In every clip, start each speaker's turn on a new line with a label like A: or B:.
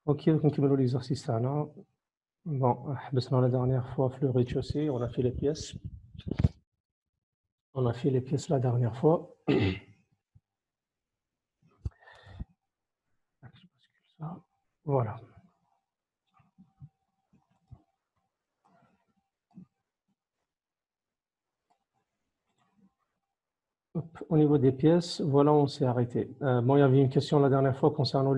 A: Ok, donc on continue l'exercice là. Bon, la dernière fois, le rez-de-chaussée, on a fait les pièces. On a fait les pièces la dernière fois. Voilà. Hop, au niveau des pièces, voilà, on s'est arrêté. Bon, il y avait une question la dernière fois concernant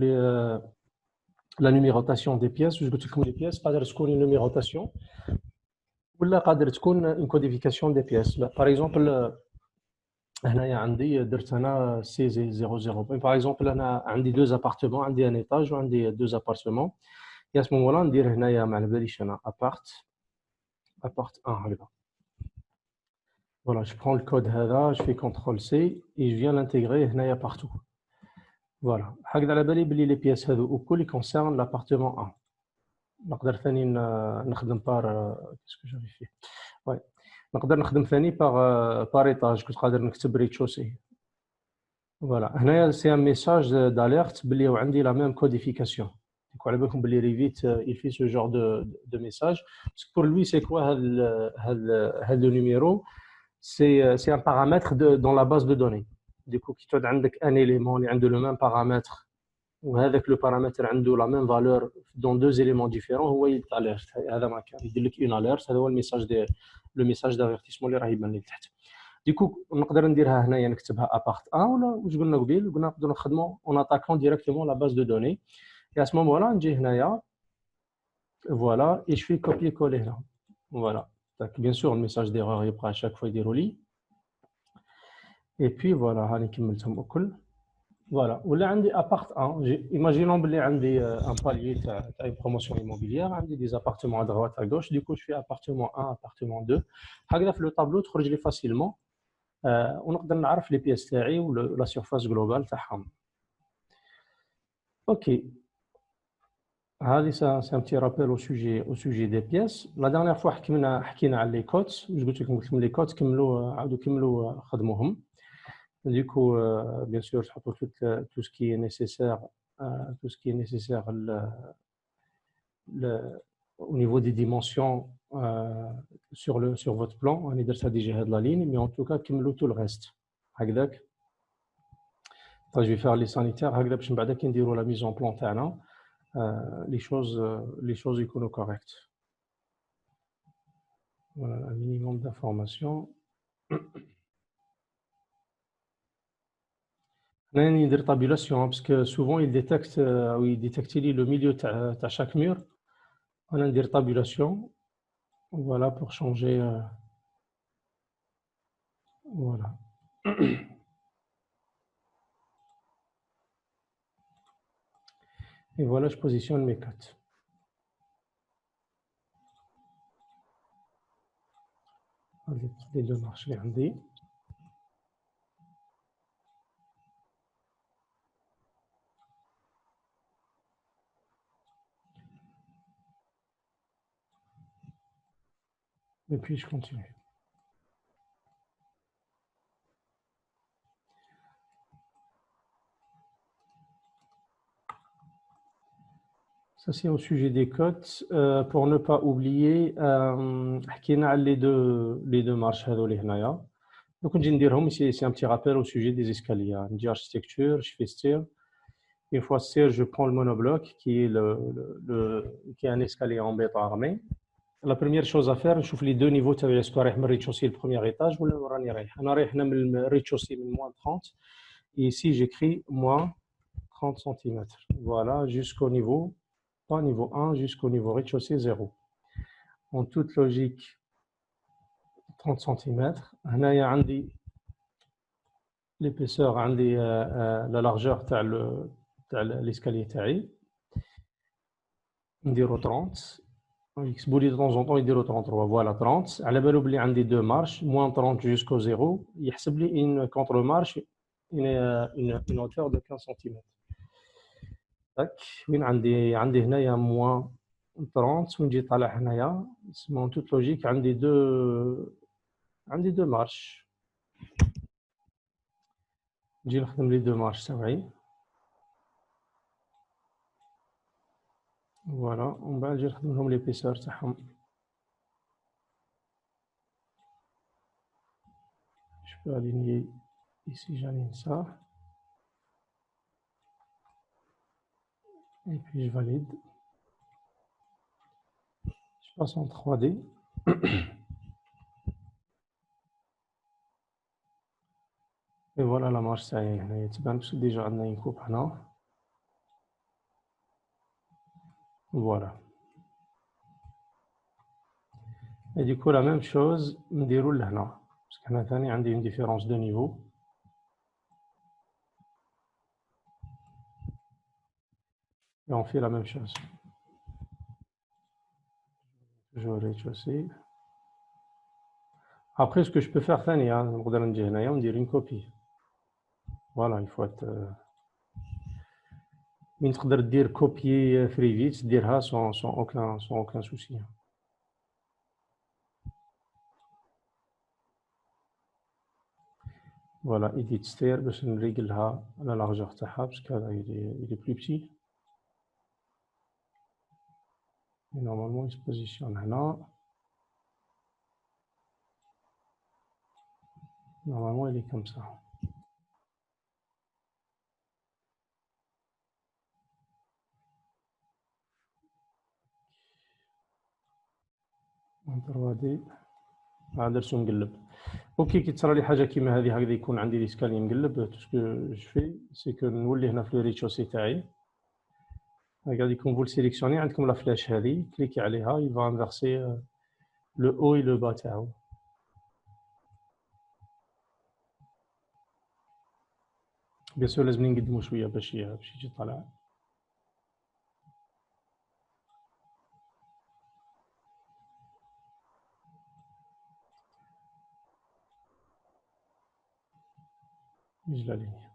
A: la numérotation des pièces. Je قلت لكم les pièces, قادر تكون une numérotation ولا قادر تكون une codification des pièces. Par exemple, هنايا عندي درت انا سي 00. Par exemple, انا عندي deux appartements, عندي un étage وعندي deux appartements. Et à ce moment-là, ندير هنايا ما على باليش انا appart 1 هكذا. Voilà, je prends le code هذا, je fais CTRL C et je viens l'intégrer هنايا partout. Voilà. هكذا على بالي بلي les pièces هذو وكل concernent l'appartement 1. نقدر ثاني نخدم بار qu'est-ce que j'avais fait. Ouais. نقدر نخدم ثاني par étage, كنت قادر نكتب rez-de-chaussée. Voilà. هنايا c'est un message d'alerte بلي عندي la même codification. Donc على بالكم بلي Revit il fait ce genre de message. Parce que pour lui c'est quoi هذا le numéro? C'est un paramètre dans la base de données. Du coup كي تعود عندك un élément اللي عنده le même paramètre وهذاك le paramètre عنده la même valeur dans deux éléments différents هو يتاليرت. هذا ما كان يدير لك une alerte. هذا هو le message d'avertissement اللي راه يبان لك تحت. ديكو نقدر نديرها هنايا نكتبها ابارت 1 ولا واش قلنا قبيل قلنا نقدروا نخدموا اون اتاكون ديريكتومون لا باز دو دوني اي اس مومون لا نجي هنايا فوالا اي جو كوبي كولي هنا فوالا داك بيان سور الميساج ديغور يبقى شاك فوا يديروا لي اي بي فوالا هاني كملتهم الكل فوالا ولا عندي ابارت 1 ايماجينون بلي عندي ان باليي تاع بروموسيون ايموبيليير عندي دي ابارتمون ا دروات ا غوش ديكو جو في ابارتمون 1 ابارتمون 2 هكذا في لو طابلو تخرج لي فاسيلمون ونقدر نعرف لي بياس تاعي ولا سيرفاس جلوبال تاعهم. اوكي هذه سي ان بتي رابيل au sujet des pièces. La dernière fois حكينا على لي كوت. قلت لكم لي كوت كملوا خدموهم. Du coup, bien sûr, je trouve tout ce qui est nécessaire, au niveau des dimensions sur votre plan. On est déjà de la ligne, mais en tout cas, tout le reste. هكذاك. Je vais faire les sanitaires هكذا باش من بعد كي نديروا la mise en plan تاعنا les choses يكونوا correctes. Voilà, un minimum d'informations. هنا ندير tabulation parce que souvent il détecte le milieu تاع chaque mur. On ندير tabulation. Voilà pour changer voilà. Et voilà, je positionne mes cotes. Les deux marches les عندي. Et puis je continue. Ça c'est au sujet des cotes. Pour ne pas oublier, حكينا على les deux marches هذول هنايا. Donc نجي نديرهم c'est un petit rappel au sujet des escaliers. نجي architecture, je fais stair. Une fois stair, je prends le monobloc qui est un escalier en béton armé. La première chose à faire, نشوف les deux niveaux تاعي اسكو رايح من rez-de-chaussée le premier étage ولا راني رايح. انا رايح هنا من rez-de-chaussée من moins 30 et ici j'écris moins 30 cm. Voilà, jusqu'au niveau pas niveau 1 jusqu'au niveau rez-de-chaussée 0. En toute logique 30 cm. هنايا عندي l'épaisseur عندي la largeur تاع l'escalier تاعي نديرو 30. يكتبوا لي de temps en temps يديروا 33. Voilà 30. على بالو بلي عندي deux marches moins 30 jusqu'au 0 يحسب لي une contre-marche une hauteur de 15 cm. tac وين عندي هنايا moins 30 ونجي طالع هنايا en toute logique عندي deux marches. نجي نخدم لي deux marches تاعي. Voilà, on va dire l'épaisseur. Je peux aligner ici, j'aligne ça. Et puis je valide. Je passe en 3D. Et voilà la marche, ça y est. C'est déjà une coupe là. Voilà. Et du coup, la même chose, on déroule là. Parce que maintenant, il y a une différence de niveau. Et on fait la même chose. Je vais rez-de-chaussée. Après, ce que je peux faire, on dire une copie. Voilà, il faut être. Mais تقدر dire copier très vite, ديرها sans aucun souci. Voilà, edit stair باش نريقلها على la largeur تاعها parce qu'il est plus petit. Et normalement, il se positionne là. Normalement, il est comme ça. En 3D. درتو مقلب. اوكي كي تصرى لي حاجه كيما هذه هكذا يكون عندي ليسكالي مقلب تو سكو جو في سي كو نولي هنا في لو ريتشوسي تاعي. Regardez, quand vous le sélectionnez, عندكم la flèche هذه, cliquez عليها, il va inverser le haut et le bas تاعو. Bien sûr, لازم نقدمو شويه باش يجي طالع. يجي la ligne.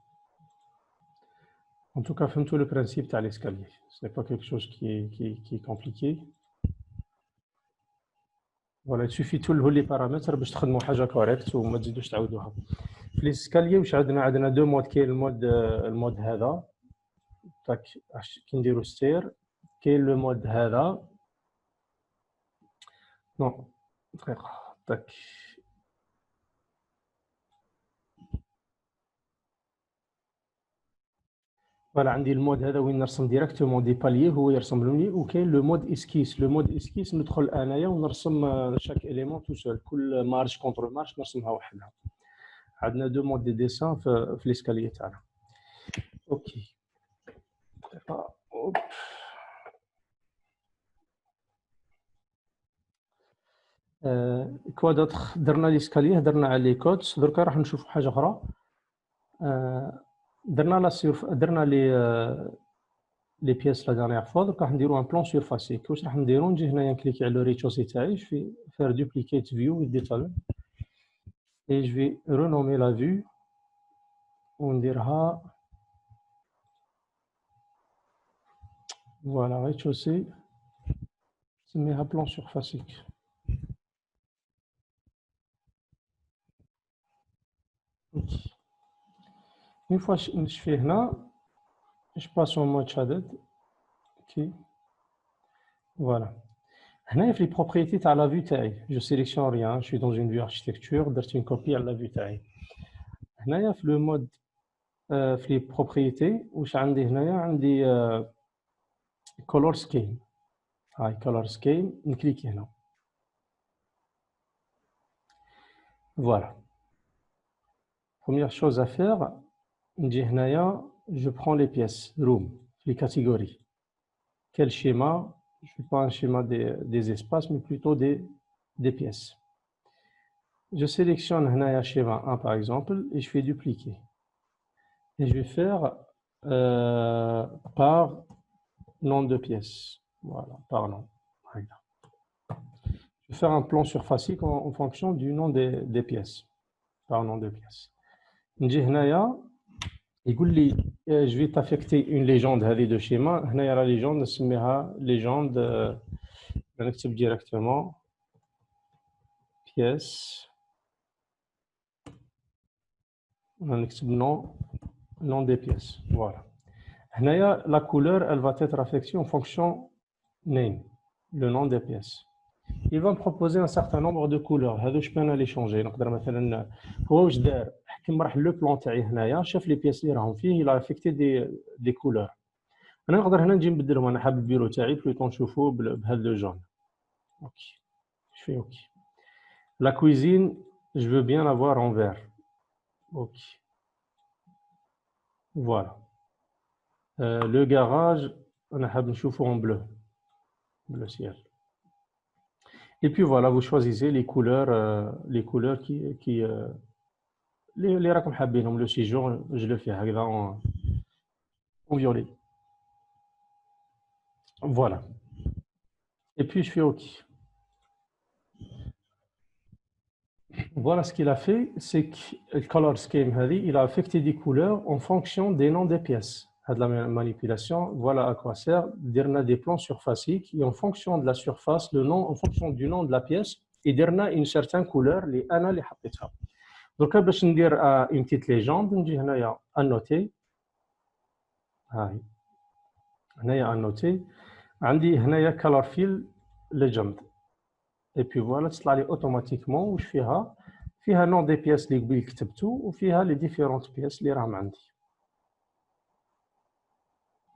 A: En tout cas, فهمتوا le principe تاع l'escalier. Ce n'est pas quelque chose qui est compliqué. Voilà, il suffit تولهوا les paramètres باش تخدموا حاجه كوريكت وما تزيدوش تعاودوها. في l'escalier واش عندنا دو مود. كاين المود هذا تاك كي نديرو ستير. كاين لو مود هذا. نو دقيقه تاك. فوالا عندي المود هذا وين نرسم ديريكتومون دي باليي هو يرسم لي. وكاين لو مود اسكيس. لو مود اسكيس ندخل انايا ونرسم شاك اليمون تو سول. كل مارش كونتر مارش نرسمها وحدها. عندنا دو مود دي ديسان في ليسكاليي تاعنا. اوكي. كوا دوطخ درنا ليسكاليي هضرنا على لي كوت. دركا راح نشوفوا حاجه اخرى. درنا لا سيرف درنا لي بياس لا دانيير فوا. درك راح نديرو ان بلان سيرفاسيك. واش راح نديرو؟ نجي هنايا نكليكي على لو ريتشوسي تاعي. في فير دوبليكيت فيو ويز ديتال اي جو في رينومي لا فيو ونديرها فوالا ريتشوسي. نسميها بلان سيرفاسيك. اوكي. اون فوا نشفي هنا je passe en mode shaded. Ok. Voilà. هنا في les propriétés تاع la vue تاعي. Je sélectionne rien. Je suis dans une vue architecture. درت une copie à la vue تاعي. هنايا في le mode في les propriétés واش عندي هنايا؟ عندي color scheme. هاي color scheme. نكليكي هنا. Voilà. Première chose à faire, نجي هنايا je prends les pièces room les catégories. Quel schéma? Je ne fais pas un schéma des espaces, mais plutôt des pièces. Je sélectionne un schéma 1 par exemple et je fais dupliquer. Et je vais faire par nom de pièce. Voilà, par nom. Je vais faire un plan surfacique en fonction du nom des pièces. Par nom de pièce. نجي هنايا يقول لي je vais t'affecter une légende هذه de schéma. هنايا la légende نسميها légende. نكتب directement pièce. نكتب nom des pièces. Voilà. هنايا la couleur elle va être affectée en fonction name, le nom des pièces. Il va me proposer un certain nombre de couleurs. هذو je peux les changer. نقدر مثلا هو واش دار كيما راح لو بلان تاعي هنايا شاف لي بياس اللي راهم فيه il a affecté des couleurs. انا نقدر هنا نجي نبدلهم. انا حاب البيرو تاعي بلوتو نشوفوه بهذا لو جون. اوكي je fais OK. La cuisine, je veux bien l'avoir en vert. OK. Voilà. Le garage, on a en bleu. Bleu ciel. Et puis voilà, vous choisissez les couleurs qui les راكم حابينهم. Le séjour, je le fais هكذا en violet. Voilà. Et puis je fais OK. Voilà ce qu'il a fait, c'est que le color scheme, il a affecté des couleurs en fonction des noms des pièces. De la manipulation, voilà à quoi sert. On a des plans surfaciques et en fonction de la surface, le nom, en fonction du nom de la pièce, et on a une certaine couleur, les ana les حطيتها. Donc là, باش ندير une petite légende, نجي هنايا annoter. هاي هنايا annoter. عندي هنايا color fill legend. Et puis voilà, تطلع لي automatiquement واش فيها nom des pièces اللي قبيل كتبتو وفيها les différentes pièces اللي راهم عندي.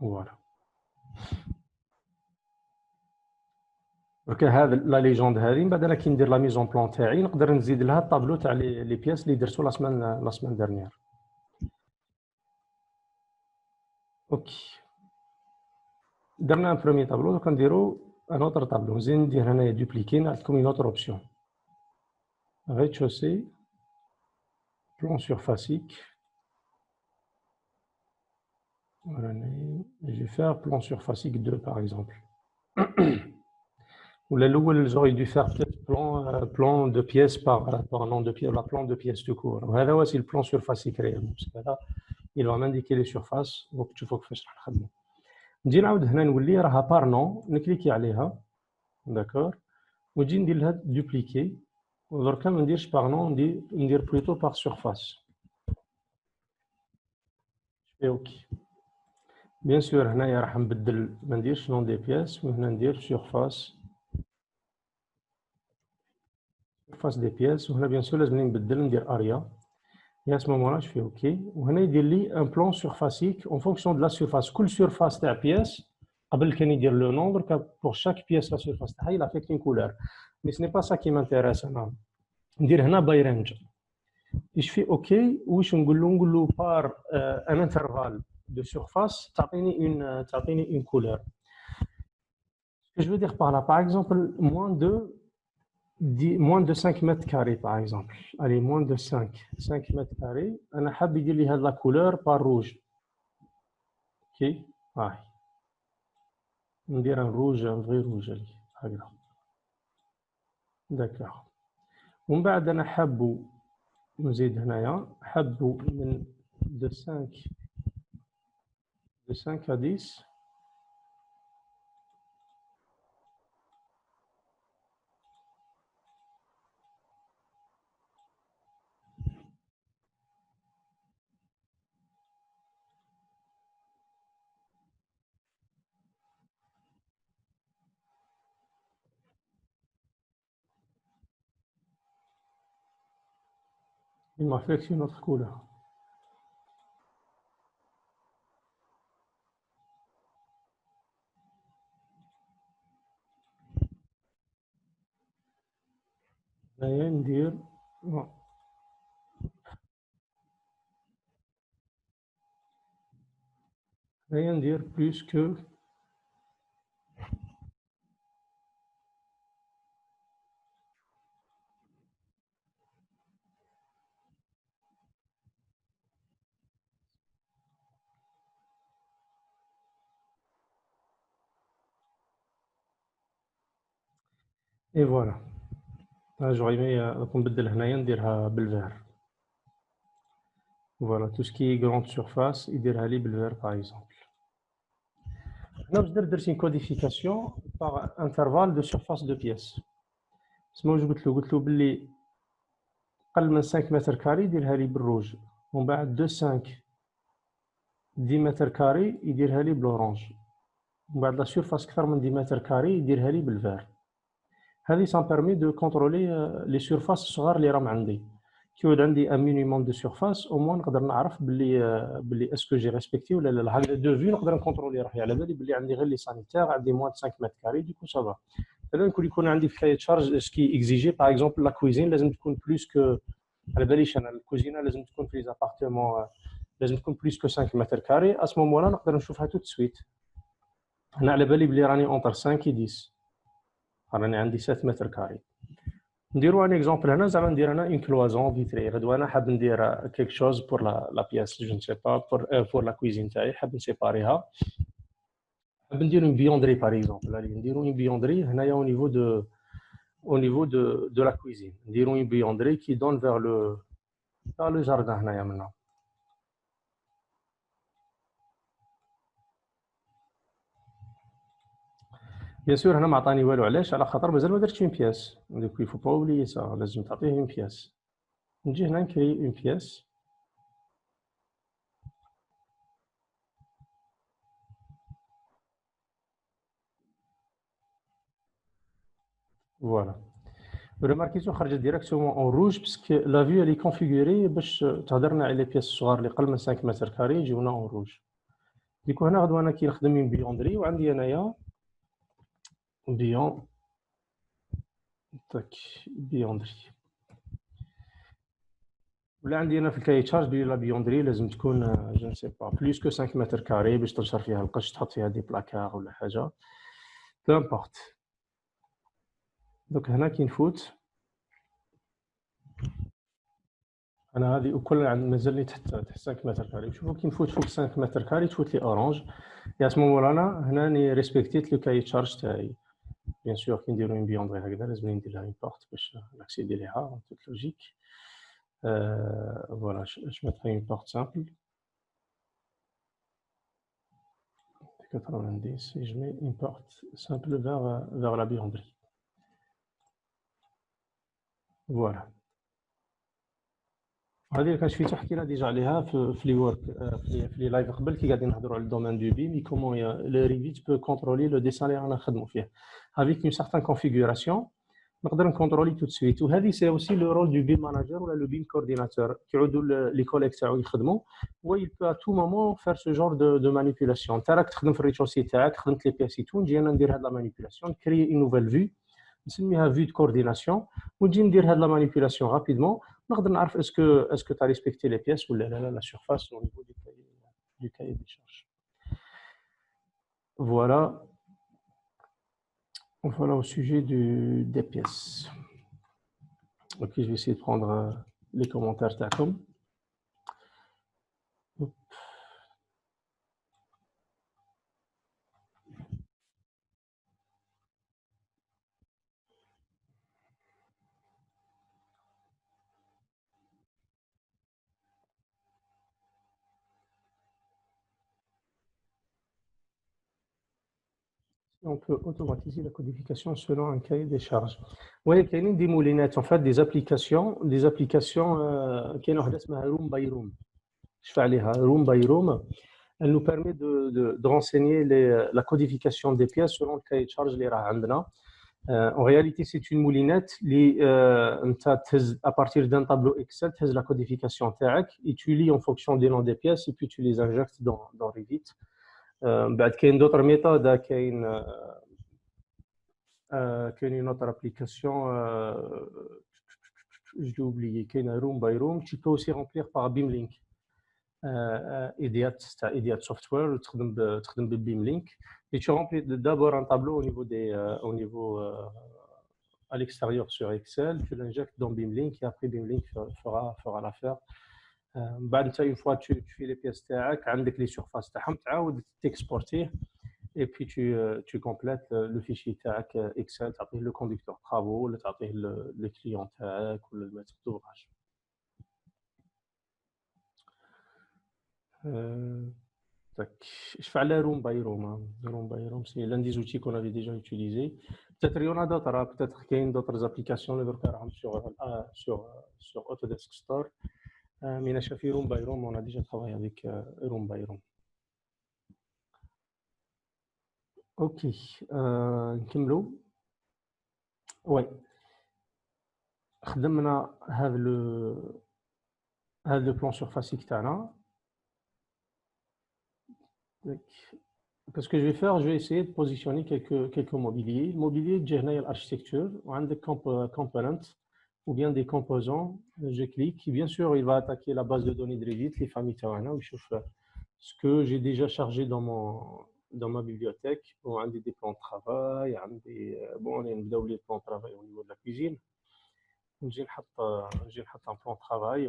A: Voilà. Donc هذا لا ليجوند هذه من بعد انا كي ندير لا ميزون بلان تاعي نقدر نزيد لها الطابلو تاع لي بياس اللي درتو لا سمان ديرنيير. اوكي درنا ان بروميي طابلو دوك نديرو ان اوتر طابلو. نزيد ندير هنايا دوبليكي نعطيكم اون اوتر اوبسيون. rez-de-chaussée, plan surfacique. Voilà, je vais faire plan surfacique 2 par exemple. Ou j'aurais dû faire peut-être plan de pièces par nom de pièces, la plan de pièces tout court. Voilà, c'est le plan surfacique réellement. Parce que là, il va m'indiquer les surfaces. Donc, tu vois que je fais le نجي نعاود هنا نولي راها بار نون نكليكي عليها داكور ونجي ندير لها دوبليكي ودركا ما نديرش بار نون ندير بلوتو بار سيرفاس. في اوكي بيان سور هنايا راح نبدل ما نديرش نون دي بياس وهنا ندير سيرفاس دي بياس وهنا بيان سور لازمني نبدل ندير اريا. Et à ce moment-là, je fais OK. وهنا يدير لي un plan surfacique en fonction de la surface. كل surface تاع pièce قبل كان يدير le nom دركا pour chaque pièce la surface تاعها il affecte une couleur. Mais ce n'est pas ça qui m'intéresse انا. ندير هنا by range. Et je fais OK واش نقول له par un intervalle de surface تعطيني une couleur. Ce que je veux dire par là, par exemple moins de 5 mètres carrés par exemple. Allez, moins de 5 mètres carrés. On a habillé la couleur par rouge. Ok. On dirait un rouge, un vrai rouge. D'accord. On va donner habou. Nous aidons habou de 5 à 10. Il m'a fait une autre couleur. Rien dire. Non. Rien dire plus que. Et voilà. J'aurais aimé qu'on بدل هنايا نديرها بالvert. Voilà, tout ce qui est grande surface, يديرها لي بالvert par exemple. هنا باش درت une codification par intervalle de surface de pièce. اسمو واش قلت له باللي قل من 5 متر كاري يديرها لي بالروج ومن بعد 2 5 10 متر كاري يديرها لي بالورانج. ومن بعد لا سيرفاس اكثر من 10 متر كاري يديرها لي بالفير. هذه سان بيرمي دو كونترولي لي سيرفاس الصغار اللي راهم عندي. كي يعود عندي ان مينيموم دو سيرفاس او موان نقدر نعرف باللي اسكو جي ريسبكتي ولا لا. هكذا دو في نقدر نكونترولي روحي على بالي باللي عندي غير لي سانيتير عندي موان 5 متر كاري ديكو سافا. مثلا يكون عندي في كاي تشارج سكي اكزيجي باغ اكزومبل لا كويزين لازم تكون بلوس كو على باليش انا الكوزينه لازم تكون في لي زابارتمون لازم تكون بلوس كو 5 متر كاري. ا سو مومون لا نقدر نشوفها توت سويت. هنا على بالي بلي راني اونتر 5 و 10 راني عندي 7 متر كاري. نديرو ان اكزومبل هنا زعما ندير انا اون كلوازون فيتري. غدوه انا حاب ندير كيك شوز بور لا بياس جو نسي با بور لا كويزين تاعي حاب نسيباريها. حاب ندير اون بيوندري باغ اكزومبل. اللي نديرو اون بيوندري هنايا او نيفو دو لا كويزين. نديرو اون بيوندري كي دون فيغ لو جاردان هنايا منا. بيان سور هنا ما عطاني والو. علاش؟ على خاطر مازال ما درتش اون بياس. دوك يفو با اوبليي سا لازم تعطيه اون بياس. نجي هنا نكري اون بياس. فوالا ريماركيتو خرجت ديريكتومون اون روج باسكو لا فيو لي كونفيغوري باش تهضرنا على لي بياس الصغار اللي قل من 5 متر كاري يجيونا اون روج. ديكو هنا غدوه انا كي نخدم من بيوندري وعندي انايا بيون تاك بيوندري ولا عندي انا في الكاي تشارج بلي لا بيوندري لازم تكون جو نسي با بلوس كو 5 متر كاري باش تنشر فيها القش تحط فيها دي بلاكار ولا حاجه بو امبورت. دوك هنا كي نفوت انا هذه وكل مازال لي تحت 5 متر كاري. شوفوا كي نفوت فوق 5 متر كاري تفوت لي اورانج. يا اسمو مولانا هنا ني ريسبكتيت لو كاي تشارج تاعي. بيان سور كي نديرو اون بيوندري هكذا لازم ندير لها اون بورت باش ناكسيدي ليها توت لوجيك. فوالا je mettrai une porte simple 90 et je mets une porte simple vers la buanderie. Voilà. هذه كان شفت حكينا ديجا عليها في لي ورك في لي لايف قبل كي قاعدين نهضروا على الدومين دو بيم كومون لو ريفيت بو كونترولي لو ديسان اللي رانا نخدموا فيه افيك اون سارتان كونفيغوراسيون نقدر نكونترولي توت سويت. وهذه سي اوسي لو رول دو بيم ماناجر ولا لو بيم كورديناتور كيعودوا لي كوليك تاعو يخدموا هو يل بو ا تو مومون فير سو جور دو مانيبيولاسيون. انت راك تخدم في الريتشوسي تاعك خدمت لي بياسي تو نجي انا ندير هاد لا مانيبيولاسيون نكري اون نوفيل فيو نسميها فيو دو كورديناسيون ونجي ندير هاد لا مانيبيولاسيون رابيدمون نقدر نعرف اسكو تا ريسبكتي لي بياس ولا لا لا سيرفاس او نيفو دو كاي دي شارج. فوالا voilà au sujet des pièces. Ok, je vais essayer de prendre les commentaires تاعكم. On peut automatiser la codification selon un cahier des charges. Oui, il y a des moulinettes, en fait, des applications qui ont Room by Room. Je fais aller Room by Room. Elle nous permet de renseigner la codification des pièces selon le cahier de charge les عندنا. En réalité, c'est une moulinette à partir d'un tableau Excel, tu as la codification TAC et tu lis en fonction des noms des pièces et puis tu les injectes dans Revit. Il y a d'autres méthodes, une autre application, je l'ai oublié, qui est Room by Room. Tu peux aussi remplir par Beamlink. Idiot Software, tu Beamlink. Et tu remplis d'abord un tableau au niveau à l'extérieur sur Excel, tu l'injectes dans Beamlink et après Beamlink fera l'affaire. Une fois tu fais les pièces تاعك عندك les surfaces تاعهم تعاود t'exporter et puis tu complètes le fichier تاعك Excel تعطيه le conducteur travaux ولا تعطيه le client تاعك ولا le maître d'ouvrage. Je fais la room by room. Room by room, c'est l'un des outils qu'on avait déjà utilisé. Peut-être il y en a d'autres, peut-être qu'il y a d'autres applications sur Autodesk Store. Mais chez Room by Room, on a déjà travaillé avec Room by Room. اوكي نكملوا. وي خدمنا هذا لو بلان سورفاسي تاعنا. Qu'est-ce que je vais faire? Je vais essayer de positionner quelques mobiliers. Le mobilier, j'ai l'architecture, on a des components ou bien des composants. Je clique. Bien sûr, il va attaquer la base de données de Revit, les familles Tawana, où je fais ce que j'ai déjà chargé dans ma bibliothèque. Bon, on a des plans de travail, bon, on a une les plans de travail au niveau de la cuisine. J'ai un plan de travail.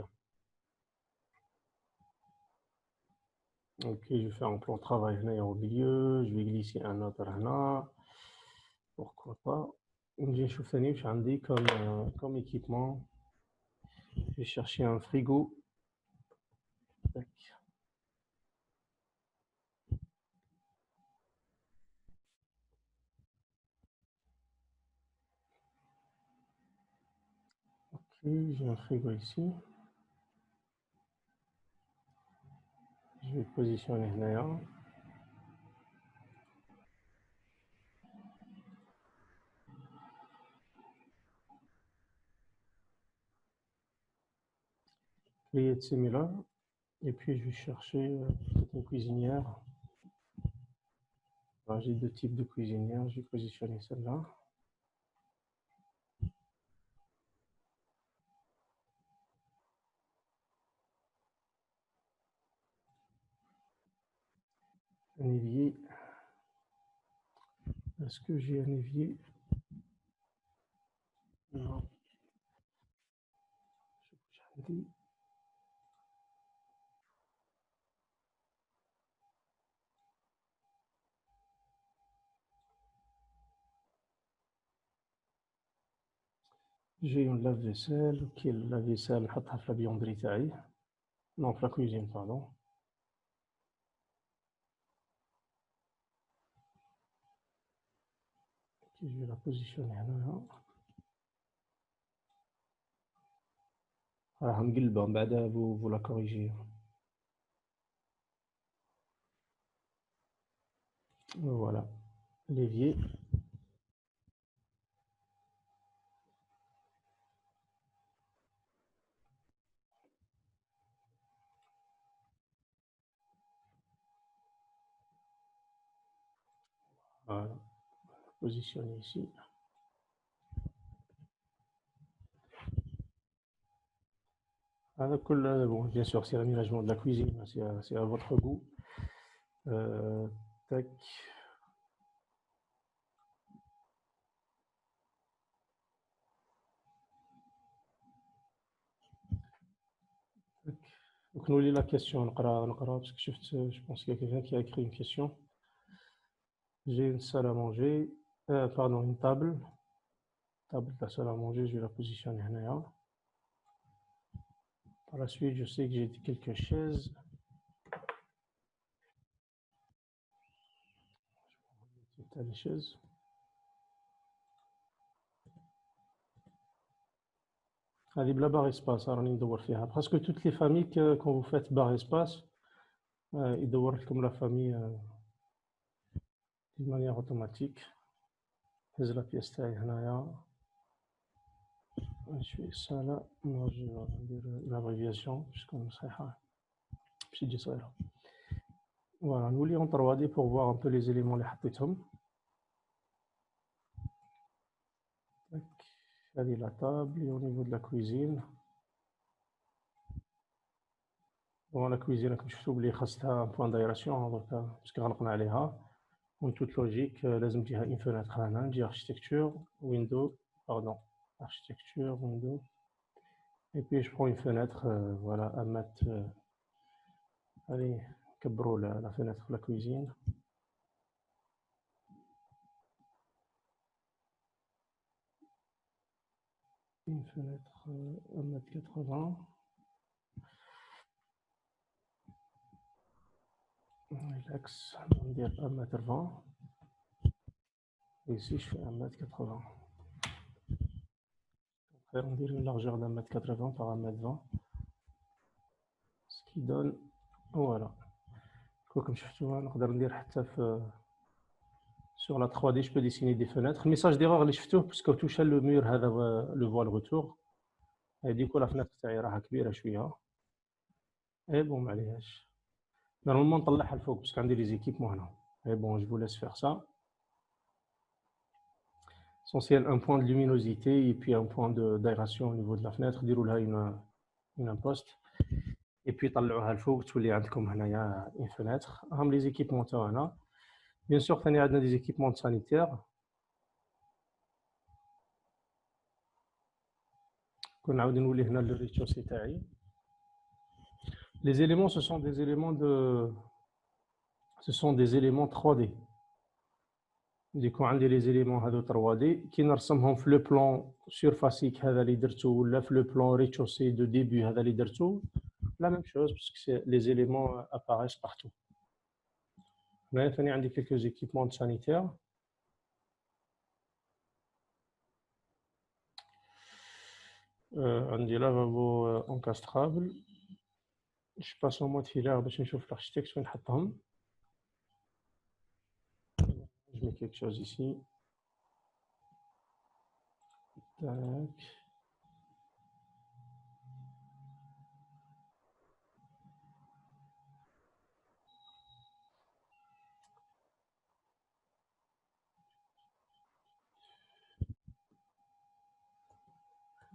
A: Ok, je fais un plan de travail au milieu, je vais glisser un autre là. Pourquoi pas. J'ai chauffé comme équipement. Je vais chercher un frigo. Tac. Ok, j'ai un frigo ici. Je vais positionner là. Create similar. Et puis je vais chercher une cuisinière. J'ai deux types de cuisinières. Je vais positionner celle-là. Un évier. Est-ce que j'ai un évier? Non. J'ai une lave-vaisselle. Ok, le lave-vaisselle, je vais mettre la buanderie تاعي. Non, la cuisine, pardon. Ok, je vais la positionner là. راح نقلبها من بعدها vous la corrigez. Voilà, l'évier. Voilà, positionné ici. Bon, bien sûr, c'est l'aménagement de la cuisine, c'est à votre goût. Tac. Donc, nous lisons la question, parce que je pense qu'il y a quelqu'un qui a écrit une question. J'ai une salle à manger, pardon, une table. Table de la salle à manger, je vais la positionner là. Par la suite, je sais que j'ai quelques chaises. Les chaises. Allez, la barre espace, presque toutes les familles, quand vous faites barre espace, ils doivent comme la famille d'une manière automatique. Je la pièce taille je fais ça là, moi je vais dire une abréviation, puisqu'on sait ça. Voilà, nous lisons en 3D pour voir un peu les éléments les حطيتهم. Allez, la table, et au niveau de la cuisine. Bon, la cuisine, comme je suis oublié, c'est un point d'aération, parce que غنقنا عليها. En toute logique, لازم تجيها une fenêtre هنا, نجي architecture, window, pardon, architecture, window. Et puis je prends une fenêtre, voilà, à mettre, allez, كبروا la fenêtre de la cuisine. Une fenêtre 1,80 m. L'axe, on va dire 1,20 m. Et ici, je fais 1,80 m. On dirait une largeur d'1,80 m par 1,20 m. Ce qui donne, voilà. Comme je fais, on peut dire Sur la 3D, je peux dessiner des fenêtres. Message d'erreur, les شفتوه parce que touche le mur, هذا le voile retour. Et du coup, la fenêtre تاعي راها كبيرة شوية. Et bon, معليهاش. Normalement, نطلعها الفوق parce qu'عندي les équipements هنا. Et bon, je vous laisse faire ça. Essentiel, un point de luminosité et puis un point d'aération au niveau de la fenêtre. ديروا لها une imposte. Et puis طلعوها الفوق تولي عندكم هنايا une fenêtre. هم les équipements تاعنا. Bien sûr, ثاني عندنا des équipements sanitaires. كون نعاود نولي هنا للريتشوسي تاعي. Les éléments, ce sont des éléments 3D. ديكو عندي les éléments هذو 3D كي نرسمهم في le plan surfacique هذا اللي درتو ولا في le plan rez-de-chaussée de début هذا اللي درتو la même chose parce que les éléments apparaissent partout. هنايا ثاني عندي quelques équipements sanitaires. عندي lavabo encastrable. Je passe au mode filaire باش نشوف l'architecte وين نحطهم. Je mets quelque chose ici. Tac.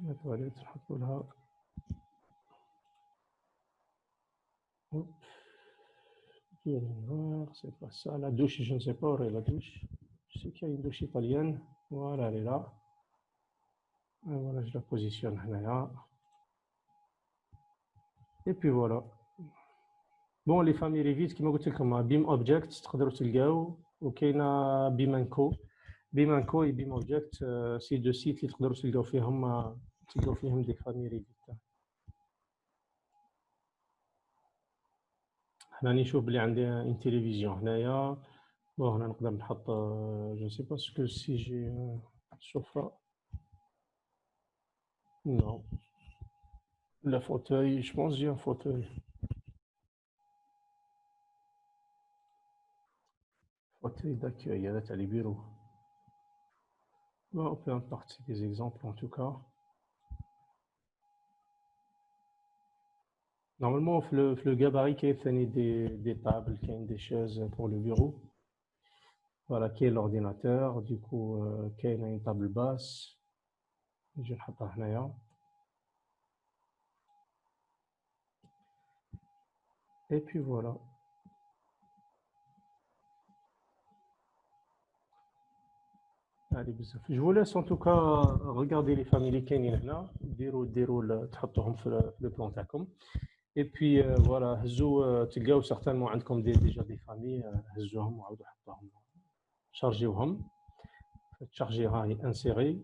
A: La toilette, نحط لها. Noir, c'est pas ça. La douche, je ne sais pas où est la douche. Je sais qu'il y a une douche italienne. Voilà, elle est là. Et voilà, je la positionne là. Et puis voilà. Bon, les familles Revit كما قلت لكم بيم اوبجيكت تقدروا تلقاو وكاينه بيمانكو. بيمانكو et بيم اوبجيكت سي دو سيت اللي تقدروا تلقاو فيهم دي فامي ريفيت. هنا نشوف بلي عندي ان تيليفزيون هنايا. بون هنا نقدر نحط جو سي با سكو سي جي سوفا نو لا فوتeuil je pense j'ai un fauteuil. Fauteuil d'accueil هذا تاع لي بيرو. Bon, peu importe, c'est des exemples en tout cas. Normalement, le gabarit qui est des tables, qui est des chaises pour le bureau. Voilà, qui est l'ordinateur. Du coup, qui a une table basse. Je vais نحطها هنايا. Et puis voilà. Allez, je vous laisse en tout cas regarder les familles اللي كاينين هنا. ديروا تحطوهم في le plan تاعكم. Et puis voilà, هزوا تلقاو certainement عندكم déjà des familles. هزوهم وعاودوا حطوهم. Chargez-vous. Charger, insérer,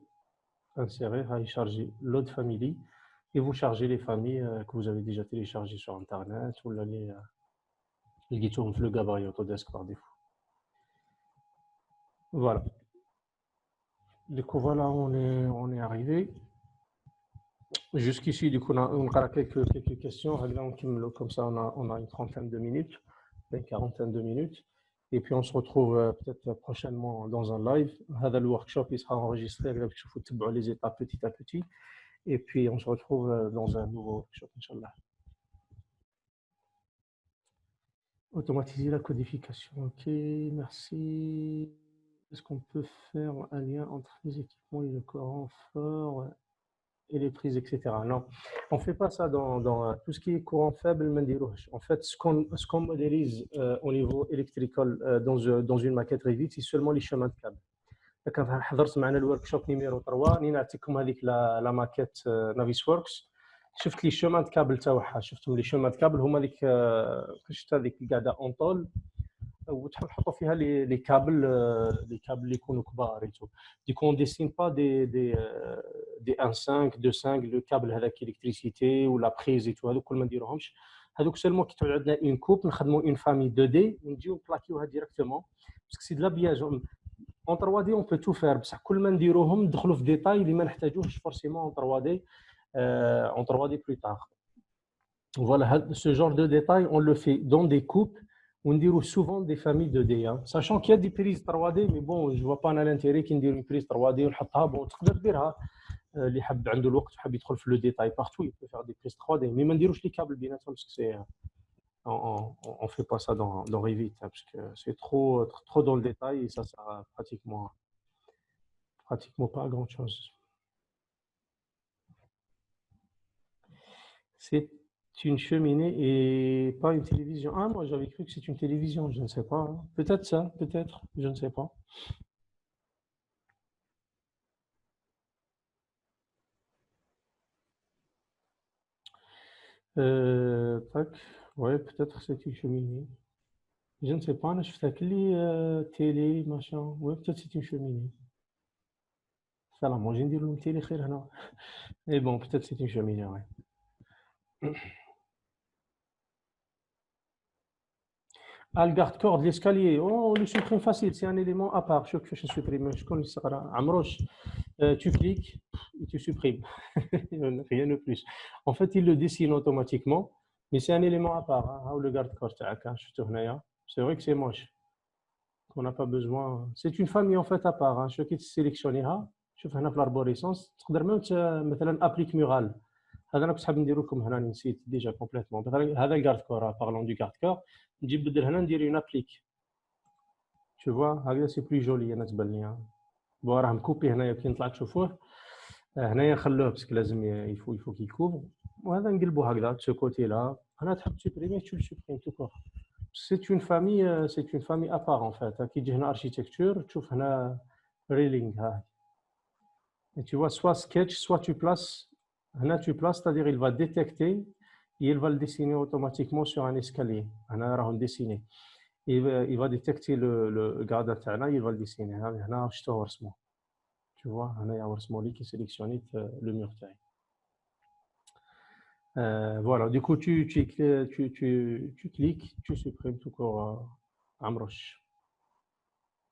A: charger l'autre famille et vous chargez les familles que vous avez déjà téléchargées sur Internet ou les guitournes le gabarit Autodesk par défaut. Voilà. Du coup, voilà, on est arrivé. Jusqu'ici, du coup, on a quelques questions. Comme ça, on a une trentaine de minutes, une quarantaine de minutes. Et puis, on se retrouve peut-être prochainement dans un live. Le workshop il sera enregistré. Il faut les étapes petit à petit. Et puis, on se retrouve dans un nouveau workshop, Inch'Allah. Automatiser la codification. OK, merci. Est-ce qu'on peut faire un lien entre les équipements et le courant fort et les prises, etc. Non, on ne fait pas ça dans tout ce qui est courant faible. En fait, ce qu'on modélise au niveau électrical dans une maquette Revit, c'est seulement les chemins de câble. كان حضرت معنا الوركشوب نيميرو 3 ني نعطيكم هذيك لا ماكيت نافيس ووركس. شفت لي شومان كابل تاعها، شفتهم لي شومان كابل هما ديك شفت هذيك قاعده اونطول وتحطوا فيها لي كابل اللي يكونوا كبار ايتو. ديكو اون ديسين با دي 1.5 2.5 لو كابل هذاك الكتريسيتي ولا بريز ايتو هذوك كل ما نديروهمش. هذوك سيلمون كي تعود عندنا اون كوب نخدموا اون فامي 2 دي ونجيو نبلاكيوها ديريكتومون باسكو سي دو لابياج. En 3D, on peut tout faire. بصح كل ما نديروهم ندخلوا في ديتاي اللي ما نحتاجوهش forcément en 3D plus tard. Voilà, ce genre de détail, on le fait dans des coupes On dit souvent des familles 2D, hein. Sachant qu'il y a des prises 3D, mais bon, je ne vois pas l'intérêt qu'ils disent une prise 3D ونحطها bon تقدر ديرها اللي حاب عنده الوقت وحاب يدخل في le détail partout, il peut faire des prises 3D, mais ما نديروش les câbles بيناتهم parce que c'est on fait pas ça dans Revit, hein, parce que c'est trop dans le détail et ça sert à pratiquement pas à grand chose. C'est une cheminée et pas une télévision. Ah, moi j'avais cru que c'est une télévision, je ne sais pas, hein. Peut-être ça, peut-être, je ne sais pas. tac, ouais, peut-être c'est une cheminée. Je ne sais pas, je fais que télé, machin. Ouais, peut-être c'est une cheminée. Ça là, moi j'ai dit une télé, non. Mais bon, peut-être c'est une cheminée, ouais. Ah, le garde-corps de l'escalier, oh, on le supprime facile, c'est un élément à part. Je fais supprimer, je connais ça. Amroche, tu cliques et tu supprimes. Rien de plus. En fait, il le dessine automatiquement, mais c'est un élément à part. Hein. Le garde-corps, c'est vrai que c'est moche, qu'on n'a pas besoin. C'est une famille en fait à part. Hein. Je qui sélectionner, je fais l'arborescence. تقدر même مثلا applique mural. هذا انا كنت حاب نديرو لكم هنا نسيت ديجا كومبليتمون. هذا الكارد كور بارلون دو كارد كور نجيب بدل هنا ندير اون ابليك. Tu vois, هكذا سي بلو جولي انا تبان لي. بون راه مكوبي هنايا كي نطلع تشوفوه. هنايا نخلوه باسكو لازم يفو كي يكوفر. وهذا نقلبو هكذا سو كوتي لا. هنا تحب تسوبريمي tu le supprimes tout court. C'est une famille à part en fait. كي تجي هنا architecture تشوف هنا railing ها. Et tu vois, soit sketch, soit tu places, c'est-à-dire il va détecter et il va le dessiner automatiquement sur un escalier. Il va détecter le gradin, il va le dessiner. Tu vois, il y a un qui sélectionne le mur. Voilà, du coup, tu cliques, tu supprimes tout court Amroche.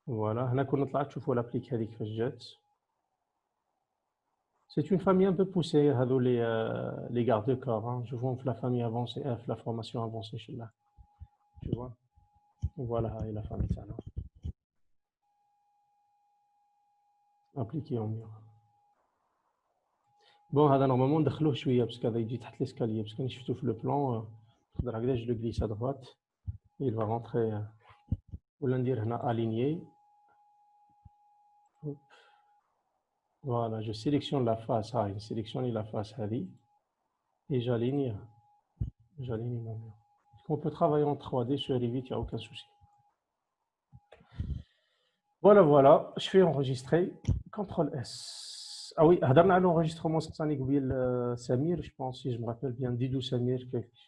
A: Voilà, on a tu vois l'applique avec Jet. C'est une famille un peu poussée, les gardes-corps. Hein. Je vois la famille avancée, la formation avancée chez là. Tu vois. Voilà, et la famille ça. Appliqué en mur. Bon, normalement, ندخلوه شوية parce qu'il يجي تحت l'escalier parce que je suis le plan. Je le glisse à droite. Il va rentrer. ولا ندير هنا aligné. Voilà, je sélectionne la face. Je sélectionne la face et j'aligne mon mur. On peut travailler en 3D sur Revit, il n'y a aucun souci. Voilà, je fais enregistrer. CTRL S. Ah oui, هضرنا على l'enregistrement سقساني قبيل Samir, je pense, si je me rappelle bien, Didou Samir,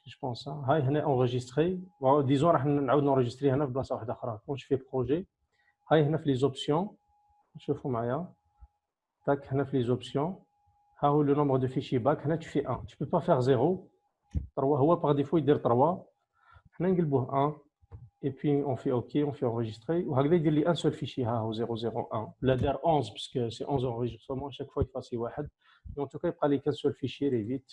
A: je pense. هاي هنا enregistré. Disons راح نعاود نenregistrer هنا في بلاصة واحدة أخرى. Quand je fais projet, هاي هنا في les options. شوفوا معايا. Tac, هنا في les options. ها هو le nombre de fichiers back. هنا tu fais 1. Tu peux pas faire 0. 3 هو par défaut يدير 3. هنا نقلبوه 1. Et puis on fait OK, on fait enregistrer. Ou il y a un seul fichier, 001. Là, il y a 11, parce que c'est 11 enregistrements. Chaque fois, il faut passer 1. Mais en tout cas, il prend les 15 seuls fichiers, les vite,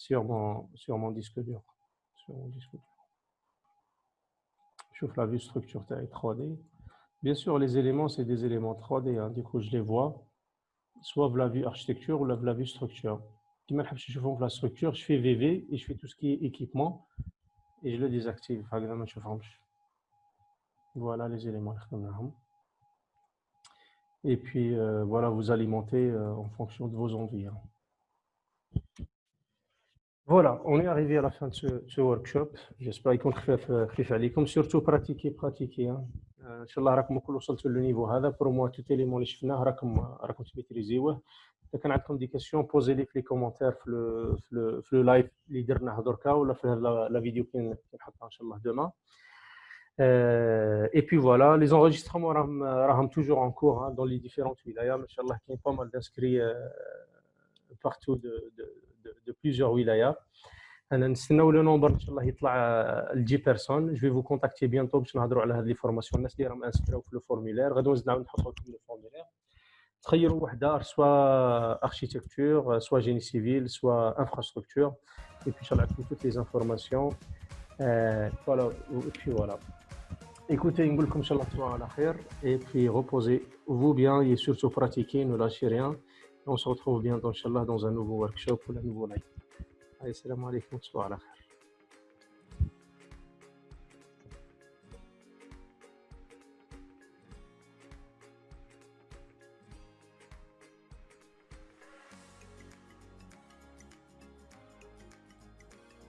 A: sur mon disque dur. Je fais la vue structure 3D. Bien sûr, les éléments, c'est des éléments 3D. Hein. Du coup, je les vois, soit la vue architecture ou la vue structure. Si je fais la structure, je fais VV et je fais tout ce qui est équipement. Et je le désactive. Voilà les éléments. Et puis voilà, vous alimentez en fonction de vos envies. Voilà, on est arrivé à la fin de ce workshop. J'espère qu'il va comme surtout pratiquer. Inch'Allah, راكم كل وصلتوا للنيفو هذا. Pour moi, tout élément اللي شفناه راكم تميتريزيوه. إذا كان عندكم دي كيسيون بوزي لي في لي كومونتير في لو لايف اللي درناه دركا ولا في لا فيديو كي نحطها ان شاء الله دوما. Et puis voilà, les enregistrements sont toujours en cours hein, dans les différentes wilayas. Inch'Allah, il y a pas mal d'inscrits partout de plusieurs wilayas. نستناو le nombre ان شاء الله يطلع ل 10 personnes. Je vais vous contacter bientôt باش نهضروا على هذه لي فورماسيون. الناس اللي راهم انسكريو في لو فورميلير غادي نزيدو نحطوا لكم لو فورميلير. تخيروا وحده سوا architecture, soit génie civil, soit infrastructure. Et puis, je vais toutes les informations Voilà, et puis voilà. Écoutez, نقول لكم إن شاء الله تصبحوا على خير et puis reposez-vous bien et surtout pratiquez, ne lâchez rien. On se retrouve bientôt, Inch'Allah, dans un nouveau workshop ou un nouveau live. Allez, salam alaikum, تصبحوا على خير.